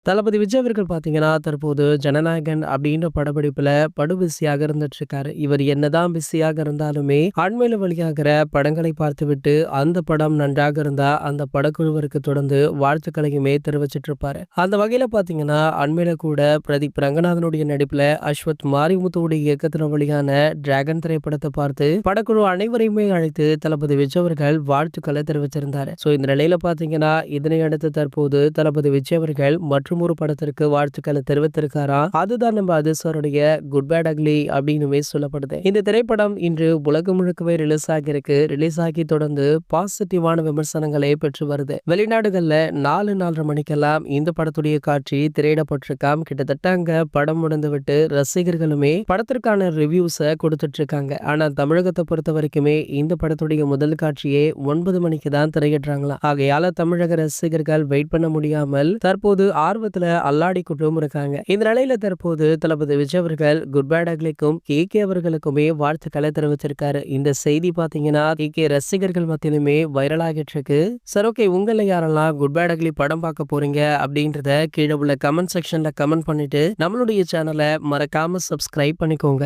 தளபதி விஜய் அவர்கள் பார்த்தீங்கன்னா, தற்போது ஜனநாயகன் அப்படின்ற படப்பிடிப்புல படு பிஸியாக இருந்துட்டு இருக்காரு. இவர் என்னதான் பிஸியாக இருந்தாலுமே, அண்மையில வெளியாகிற படங்களை பார்த்துவிட்டு, அந்த படம் நன்றாக இருந்தா, அந்த படக்குழுவிற்கு தொடர்ந்து வாழ்த்துக்களையுமே தெரிவிச்சிட்டு இருப்பாரு. அந்த வகையில பார்த்தீங்கன்னா, அண்மையில கூட பிரதீப் ரங்கநாதனுடைய நடிப்புல அஸ்வத் மாரிமுத்துவுடைய இயக்கத்துல வெளியான டிராகன் திரைப்படத்தை பார்த்து, படக்குழு அனைவரையுமே அழைத்து தளபதி விஜய் அவர்கள் வாழ்த்துக்களை தெரிவிச்சிருந்தாரு. இந்த நிலையில பார்த்தீங்கன்னா, இதனை அடுத்து தற்போது தளபதி விஜய் அவர்கள் மற்றும் ஒரு படத்திற்கு வாழ்த்துக்களை தெரிவித்திருக்காராம். அதுதான் நம்ம அதிர்ஷ்டருடைய குட் பேட் அக்லி அப்படின்னுமே சொல்லப்படுது. இந்த திரைப்படம் இன்று உலகம் முழுக்கவே ரிலீஸ் ஆகியிருக்கு. ரிலீஸ் ஆகி தொடர்ந்து பாசிட்டிவான விமர்சனங்களை பெற்று வருது. வெளிநாடுகள்ல 4:30 மணிக்கெல்லாம் இந்த படத்துடைய காட்சி திரையிடப்பட்டிருக்காம். கிட்டத்தட்ட அங்க படம் முடிந்து விட்டு ரசிகர்களுமே படத்திற்கான ரிவ்யூஸை கொடுத்துட்டு இருக்காங்க. ஆனா தமிழகத்தை பொறுத்த வரைக்குமே இந்த படத்துடைய முதல் காட்சியே 9 மணிக்கு தான் திரையிடுறாங்களாம். ஆகையால தமிழக ரசிகர்கள் வெயிட் பண்ண முடியாமல் தற்போது ஆர்வத்துல அல்லாடி கொண்டும் இருக்காங்க. இந்த நிலையில தற்போது தளபதி விஜய் அவர்கள் குட் பேட் அக்லிக்கும் கே அவர்களுக்குமே வாழ்த்துக்களை தெரிவிச்சிருக்காரு. இந்த செய்தி பாத்தீங்கன்னா கே ரசிகர்கள் மத்தியிலுமே வைரல் ஆகிட்டு இருக்கு. சரி, ஓகே, உங்கள யாரெல்லாம் குட் பேட் அக்லி படம் பார்க்க போறீங்க அப்படின்றத கீழே உள்ள கமெண்ட் செக்ஷன்ல கமெண்ட் பண்ணிட்டு நம்மளுடைய சேனலை மறக்காம சப்ஸ்கிரைப் பண்ணிக்கோங்க.